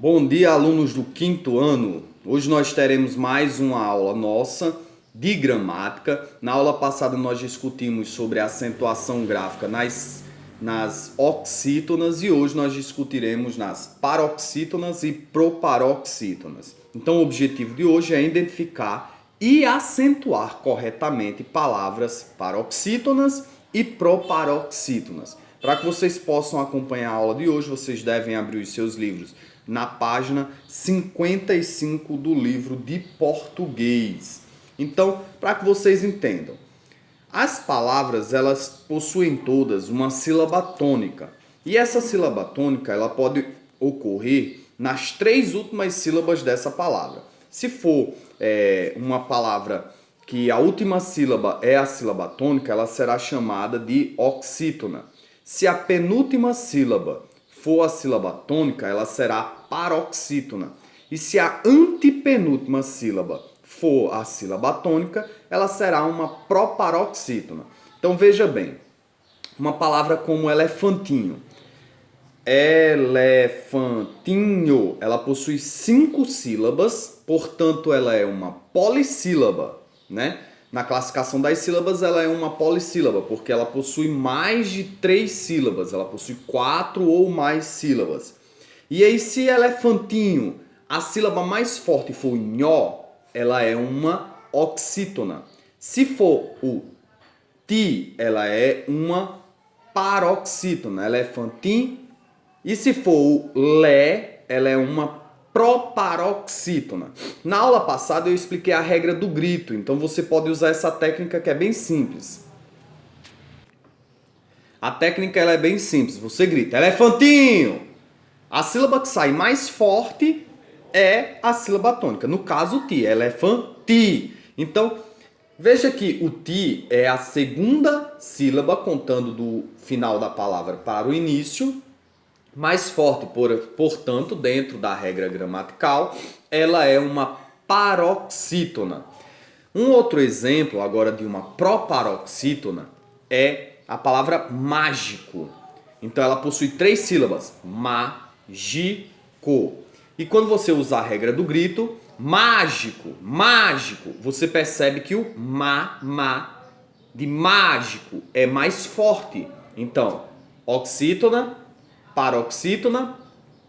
Bom dia, alunos do quinto ano. Hoje nós teremos mais uma aula nossa de gramática. Na aula passada nós discutimos sobre a acentuação gráfica nas oxítonas e hoje nós discutiremos nas paroxítonas e proparoxítonas. Então o objetivo de hoje é identificar e acentuar corretamente palavras paroxítonas e proparoxítonas. Para que vocês possam acompanhar a aula de hoje, vocês devem abrir os seus livros na página 55 do livro de português. Então, para que vocês entendam, as palavras elas possuem todas uma sílaba tônica. E essa sílaba tônica ela pode ocorrer nas três últimas sílabas dessa palavra. Se for uma palavra que a última sílaba é a sílaba tônica, ela será chamada de oxítona. Se a penúltima sílaba for a sílaba tônica, ela será paroxítona. E se a antepenúltima sílaba for a sílaba tônica, ela será uma proparoxítona. Então veja bem, uma palavra como elefantinho. Elefantinho, ela possui 5 sílabas, portanto ela é uma polissílaba, né? Na classificação das sílabas, ela é uma polissílaba, porque ela possui mais de 3 sílabas, ela possui 4 ou mais sílabas. E aí, se elefantinho, a sílaba mais forte for nhó, ela é uma oxítona. Se for o ti, ela é uma paroxítona, elefantim. E se for o lé, ela é uma proparoxítona. Na aula passada eu expliquei a regra do grito, então você pode usar essa técnica que é bem simples. A técnica ela é bem simples, você grita elefantinho! A sílaba que sai mais forte é a sílaba tônica, no caso o ti, elefanti. Então, veja que o ti é a segunda sílaba, contando do final da palavra para o início, mais forte, portanto, dentro da regra gramatical, ela é uma paroxítona. Um outro exemplo agora de uma proparoxítona é a palavra mágico. Então ela possui 3 sílabas, mágico. E quando você usar a regra do grito, mágico, mágico, você percebe que o de mágico é mais forte. Então, oxítona, paroxítona,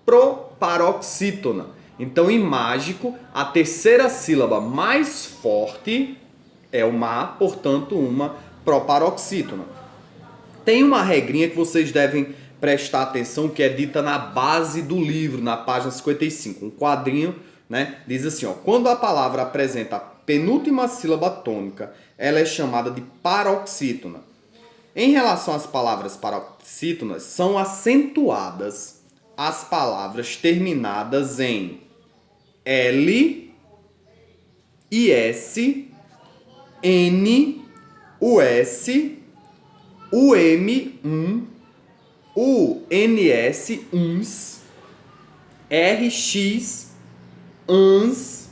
proparoxítona. Então, em mágico, a terceira sílaba mais forte é o má, portanto, uma proparoxítona. Tem uma regrinha que vocês devem prestar atenção, que é dita na base do livro, na página 55. Um quadrinho, né? Diz assim, ó, quando a palavra apresenta a penúltima sílaba tônica, ela é chamada de paroxítona. Em relação às palavras paroxítonas, são acentuadas as palavras terminadas em L, IS, N, US, UM, UNS, uns, RX, ANS,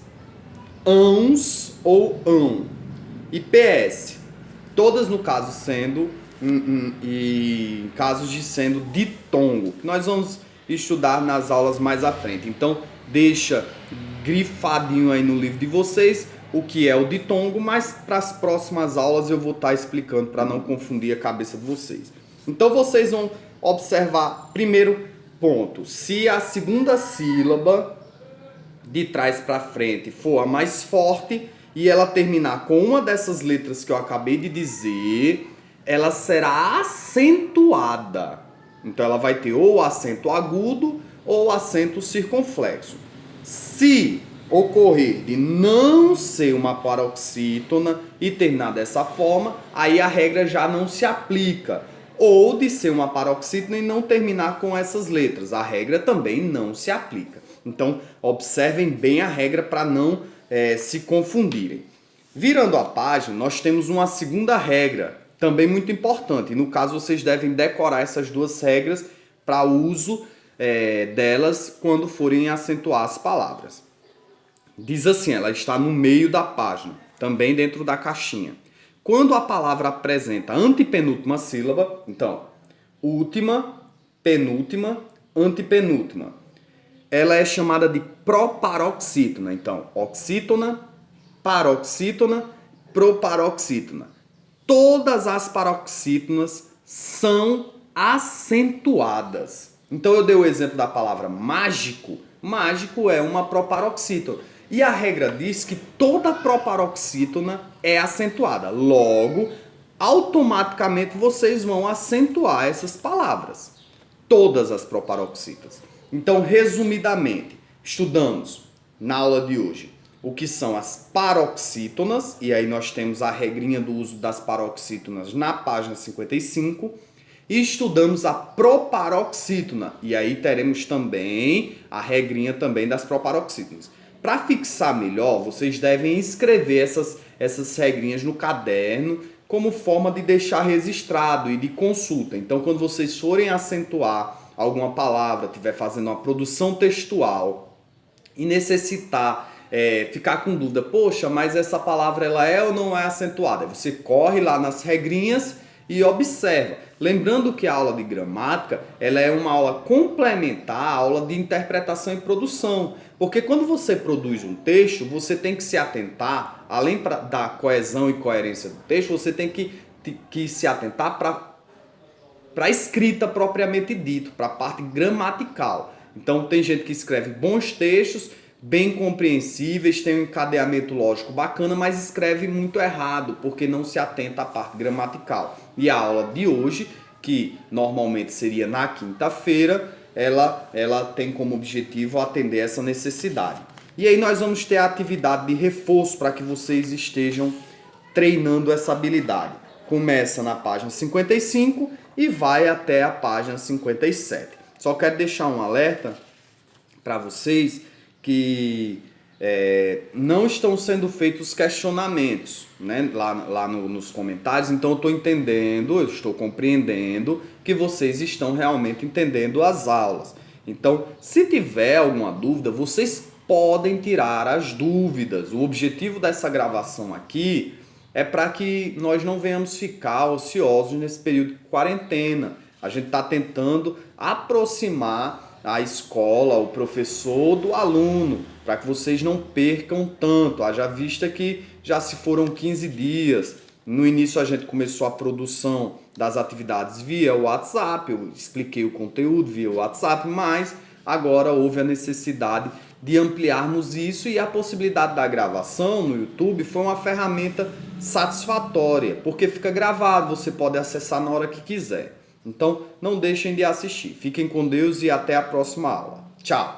ANS ou AN. E PS, todas no caso sendo e casos de sendo ditongo, que nós vamos estudar nas aulas mais à frente. Então, deixa grifadinho aí no livro de vocês o que é o ditongo, mas para as próximas aulas eu vou estar explicando para não confundir a cabeça de vocês. Então, vocês vão observar, primeiro ponto, se a segunda sílaba de trás para frente for a mais forte e ela terminar com uma dessas letras que eu acabei de dizer, ela será acentuada. Então ela vai ter ou acento agudo ou acento circunflexo. Se ocorrer de não ser uma paroxítona e terminar dessa forma, aí a regra já não se aplica. Ou de ser uma paroxítona e não terminar com essas letras, a regra também não se aplica. Então observem bem a regra para não se confundirem. Virando a página, nós temos uma segunda regra, também muito importante. No caso, vocês devem decorar essas duas regras para uso delas quando forem acentuar as palavras. Diz assim, ela está no meio da página, também dentro da caixinha. Quando a palavra apresenta a antepenúltima sílaba, então, última, penúltima, antepenúltima. ela é chamada de proparoxítona. Então, oxítona, paroxítona, proparoxítona. Todas as paroxítonas são acentuadas. Então eu dei o exemplo da palavra mágico. Mágico é uma proparoxítona. E a regra diz que toda proparoxítona é acentuada. Logo, automaticamente vocês vão acentuar essas palavras. Todas as proparoxítonas. Então, resumidamente, estudamos na aula de hoje o que são as paroxítonas, e aí nós temos a regrinha do uso das paroxítonas na página 55, e estudamos a proparoxítona, e aí teremos também a regrinha também das proparoxítonas. Para fixar melhor, vocês devem escrever essas regrinhas no caderno como forma de deixar registrado e de consulta. Então, quando vocês forem acentuar alguma palavra, estiver fazendo uma produção textual e necessitar ficar com dúvida, poxa, mas essa palavra ela é ou não é acentuada? Você corre lá nas regrinhas e observa. Lembrando que a aula de gramática ela é uma aula complementar à aula de interpretação e produção. Porque quando você produz um texto, você tem que se atentar, além da coesão e coerência do texto, você tem que se atentar para a escrita propriamente dito, para a parte gramatical. Então tem gente que escreve bons textos, bem compreensíveis, tem um encadeamento lógico bacana, mas escreve muito errado, porque não se atenta à parte gramatical. E a aula de hoje, que normalmente seria na quinta-feira, ela tem como objetivo atender essa necessidade. E aí nós vamos ter a atividade de reforço para que vocês estejam treinando essa habilidade. Começa na página 55 e vai até a página 57. Só quero deixar um alerta para vocês que não estão sendo feitos questionamentos, né, lá nos comentários. Então eu estou entendendo, eu estou compreendendo que vocês estão realmente entendendo as aulas. Então, se tiver alguma dúvida, vocês podem tirar as dúvidas. O objetivo dessa gravação aqui é para que nós não venhamos ficar ociosos nesse período de quarentena. A gente está tentando aproximar a escola, o professor do aluno, para que vocês não percam tanto. Haja vista que já se foram 15 dias. No início a gente começou a produção das atividades via WhatsApp, eu expliquei o conteúdo via WhatsApp, mas agora houve a necessidade de ampliarmos isso e a possibilidade da gravação no YouTube foi uma ferramenta satisfatória, porque fica gravado, você pode acessar na hora que quiser. Então, não deixem de assistir. Fiquem com Deus e até a próxima aula. Tchau!